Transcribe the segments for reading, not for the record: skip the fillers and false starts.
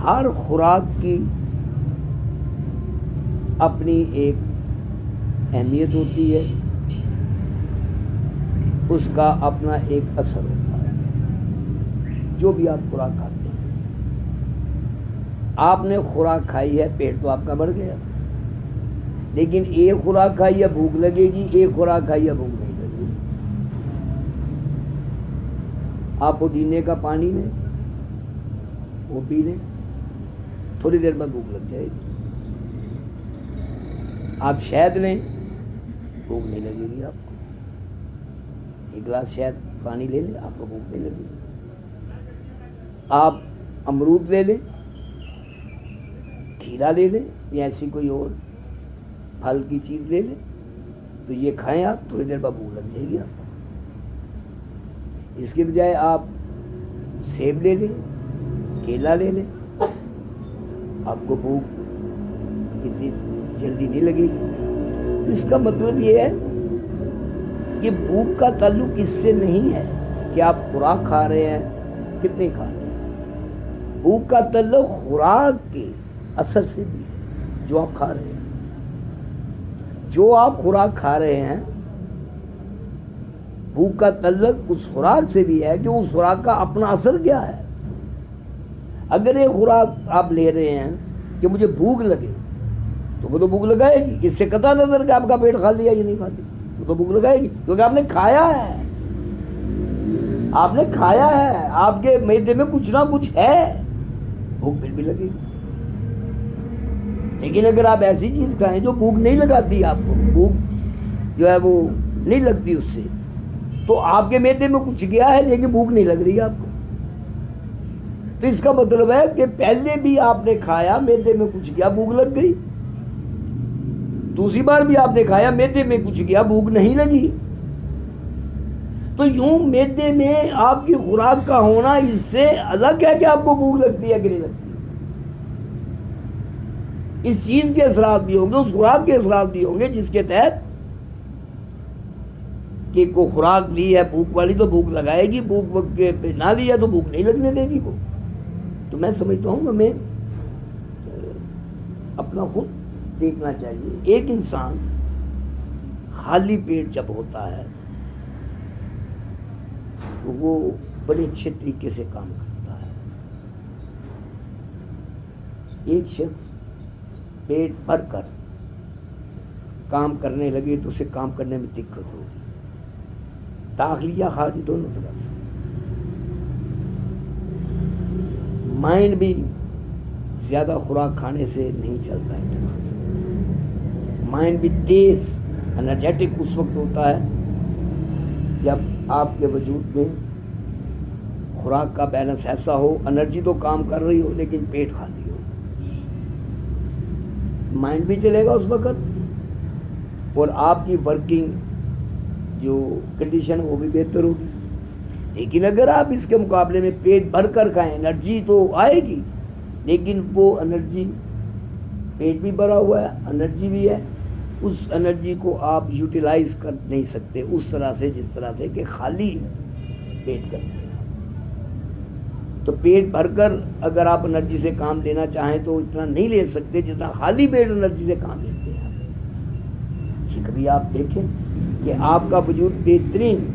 ہر خوراک کی اپنی ایک اہمیت ہوتی ہے، اس کا اپنا ایک اثر ہوتا ہے۔ جو بھی آپ خوراک کھاتے ہیں، آپ نے خوراک کھائی ہے، پیٹ تو آپ کا بڑھ گیا، لیکن ایک خوراک کھائی ہے بھوک لگے گی، ایک خوراک کھائی ہے بھوک نہیں لگے گی۔ آپ پودینے کا پانی لیں، وہ پی لیں، تھوڑی دیر بعد بھوک لگ جائے گی۔ آپ شہد لیں، بھوک نہیں لگے گی آپ کو۔ ایک گلاس شہد پانی لے لیں، آپ کو بھوک نہیں لگے گی۔ آپ امرود لے لیں، کھیرا لے لیں، یا ایسی کوئی اور پھل کی چیز لے لیں، تو یہ کھائیں آپ، تھوڑی دیر بعد بھوک لگ جائے گی آپ کو۔ اس کے بجائے آپ سیب لے لیں، کیلا لے لیں، آپ کو بھوک اتنی جلدی نہیں لگے گی۔ تو اس کا مطلب یہ ہے کہ بھوک کا تعلق اس سے نہیں ہے کہ آپ خوراک کھا رہے ہیں، کتنے کھا رہے ہیں۔ بھوک کا تعلق خوراک کے اثر سے بھی ہے، جو آپ کھا رہے ہیں۔ جو آپ خوراک کھا رہے ہیں، بھوک کا تعلق اس خوراک سے بھی ہے کہ اس خوراک کا اپنا اثر کیا ہے۔ اگر ایک خوراک آپ لے رہے ہیں کہ مجھے بھوک لگے، تو وہ تو بھوک لگائے گی، اس سے قطع نظر کہ آپ کا پیٹ خالی ہے یا نہیں خالی، وہ تو بھوک لگائے گی، کیونکہ آپ نے کھایا ہے۔ آپ نے کھایا ہے، آپ کے معدے میں کچھ نہ کچھ ہے، بھوک پھر بھی لگے گی۔ لیکن اگر آپ ایسی چیز کھائیں جو بھوک نہیں لگاتی، آپ کو بھوک جو ہے وہ نہیں لگتی اس سے، تو آپ کے معدے میں کچھ گیا ہے لیکن بھوک نہیں لگ رہی آپ کو۔ تو اس کا مطلب ہے کہ پہلے بھی آپ نے کھایا، معدے میں کچھ گیا، بھوک لگ گئی۔ دوسری بار بھی آپ نے کھایا، معدے میں کچھ گیا، بھوک نہیں لگی۔ تو یوں معدے میں آپ کی خوراک کا ہونا اس سے الگ ہے کہ آپ کو بھوک لگتی ہے کہ نہیں لگتی۔ اس چیز کے اثرات بھی ہوں گے، اس خوراک کے اثرات بھی ہوں گے جس کے تحت کہ کو خوراک لی ہے بھوک والی تو بھوک لگائے گی، بھوک وقت پہ نہ لیا تو بھوک نہیں لگنے دے گی وہ۔ تو میں سمجھتا ہوں ہمیں اپنا خود دیکھنا چاہیے۔ ایک انسان خالی پیٹ جب ہوتا ہے تو وہ بڑے اچھے طریقے سے کام کرتا ہے۔ ایک شخص پیٹ بھر کر کام کرنے لگے تو اسے کام کرنے میں دقت ہوگی، داخلی یا خارجی دونوں طرح سے۔ مائنڈ بھی زیادہ خوراک کھانے سے نہیں چلتا اتنا۔ مائنڈ بھی تیز انرجیٹک اس وقت ہوتا ہے جب آپ کے وجود میں خوراک کا بیلنس ایسا ہو، انرجی تو کام کر رہی ہو لیکن پیٹ خالی ہو۔ مائنڈ بھی چلے گا اس وقت، اور آپ کی ورکنگ جو کنڈیشن ہے وہ بھی بہتر ہوگی۔ لیکن اگر آپ اس کے مقابلے میں پیٹ بھر کر کھائیں، انرجی تو آئے گی لیکن وہ انرجی، پیٹ بھی بھرا ہوا ہے، انرجی بھی ہے، اس انرجی کو آپ یوٹیلائز کر نہیں سکتے اس طرح سے جس طرح سے کہ خالی پیٹ کرتے ہیں۔ تو پیٹ بھر کر اگر آپ انرجی سے کام لینا چاہیں تو اتنا نہیں لے سکتے جتنا خالی پیٹ انرجی سے کام لیتے ہیں۔ یہ کبھی آپ دیکھیں کہ آپ کا وجود بہترین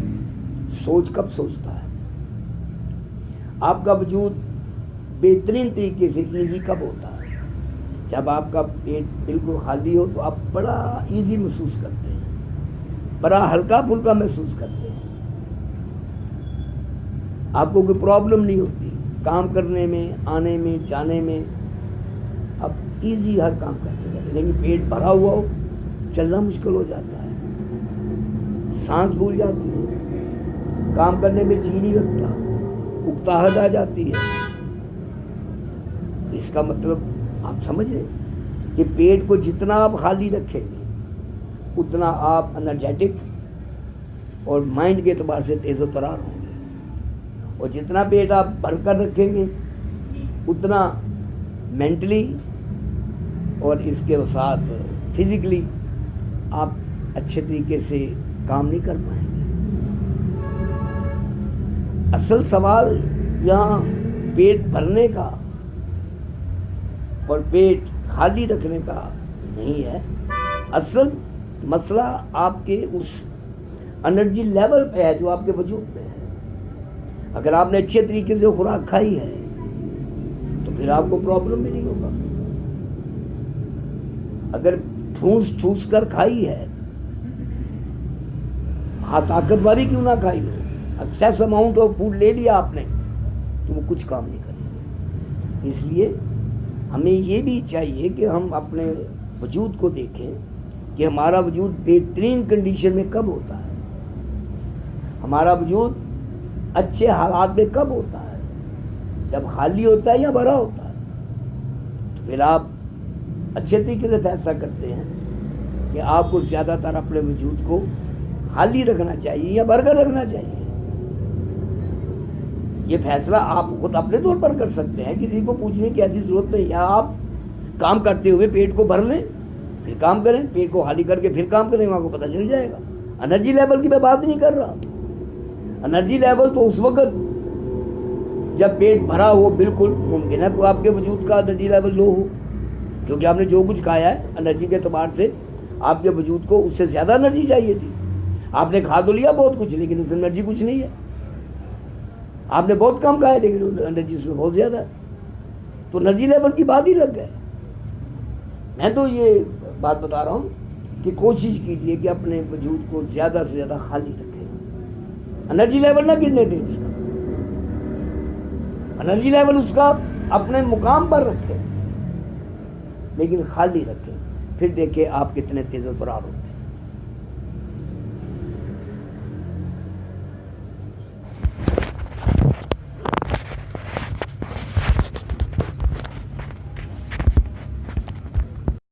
سوچ کب سوچتا ہے، آپ کا وجود بہترین طریقے سے ایزی کب ہوتا ہے؟ جب آپ کا پیٹ بالکل خالی ہو تو آپ بڑا ایزی محسوس کرتے ہیں، بڑا ہلکا پھلکا محسوس کرتے ہیں، آپ کو کوئی پرابلم نہیں ہوتی کام کرنے میں، آنے میں، جانے میں، آپ ایزی ہر کام کرتے رہتے۔ لیکن پیٹ بھرا ہوا ہو، چلنا مشکل ہو جاتا ہے، سانس بھول جاتی ہے، کام کرنے میں جی نہیں لگتا، اکتاہٹ آ جاتی ہے۔ اس کا مطلب آپ سمجھ رہے کہ پیٹ کو جتنا آپ خالی رکھیں گے اتنا آپ انرجیٹک اور مائنڈ کے اعتبار سے تیز و ترار ہوں گے، اور جتنا پیٹ آپ بھر کر رکھیں گے اتنا مینٹلی اور اس کے ساتھ فزیکلی آپ اچھے طریقے سے کام نہیں کر پائیں گے۔ اصل سوال یہاں پیٹ بھرنے کا اور پیٹ خالی رکھنے کا نہیں ہے. اصل مسئلہ آپ کے اس انرجی لیول پہ ہے جو آپ کے وجود میں ہے. اگر آپ نے اچھے طریقے سے خوراک کھائی ہے تو پھر آپ کو پرابلم بھی نہیں ہوگا. اگر ٹھوس ٹھوس کر کھائی ہے, ہاں طاقت والی کیوں نہ کھائی ہو, ایکسیس اماؤنٹ آف فوڈ لے لیا آپ نے, تو وہ کچھ کام نہیں کرے گا. اس لیے ہمیں یہ بھی چاہیے کہ ہم اپنے وجود کو دیکھیں کہ ہمارا وجود بہترین کنڈیشن میں کب ہوتا ہے, ہمارا وجود اچھے حالات میں کب ہوتا ہے, جب خالی ہوتا ہے یا بھرا ہوتا ہے. تو پھر آپ اچھے طریقے سے فیصلہ کرتے ہیں کہ آپ کو زیادہ تر اپنے وجود کو خالی رکھنا چاہیے یا بھر کر رکھنا چاہیے. یہ فیصلہ آپ خود اپنے طور پر کر سکتے ہیں, کسی کو پوچھنے کی ایسی ضرورت نہیں. یا آپ کام کرتے ہوئے پیٹ کو بھر لیں پھر کام کریں, پیٹ کو خالی کر کے پھر کام کریں, وہاں کو پتہ چل جائے گا. انرجی لیول کی میں بات نہیں کر رہا. انرجی لیول تو اس وقت جب پیٹ بھرا ہو, بالکل ممکن ہے آپ کے وجود کا انرجی لیول لو ہو, کیونکہ آپ نے جو کچھ کھایا ہے انرجی کے اعتبار سے آپ کے وجود کو اس سے زیادہ انرجی چاہیے تھی. آپ نے کھا تو لیا بہت کچھ, لیکن اس میں انرجی کچھ نہیں ہے. آپ نے بہت کم کھایا لیکن انرجی اس میں بہت زیادہ ہے. تو انرجی لیول کی بات ہی لگ گئے. میں تو یہ بات بتا رہا ہوں کہ کوشش کیجئے کہ اپنے وجود کو زیادہ سے زیادہ خالی رکھیں. انرجی لیول نہ گرنے دیں اس کا, انرجی لیول اس کا اپنے مقام پر رکھیں لیکن خالی رکھیں. پھر دیکھیں آپ کتنے تیز و فرار ہوتے ہیں.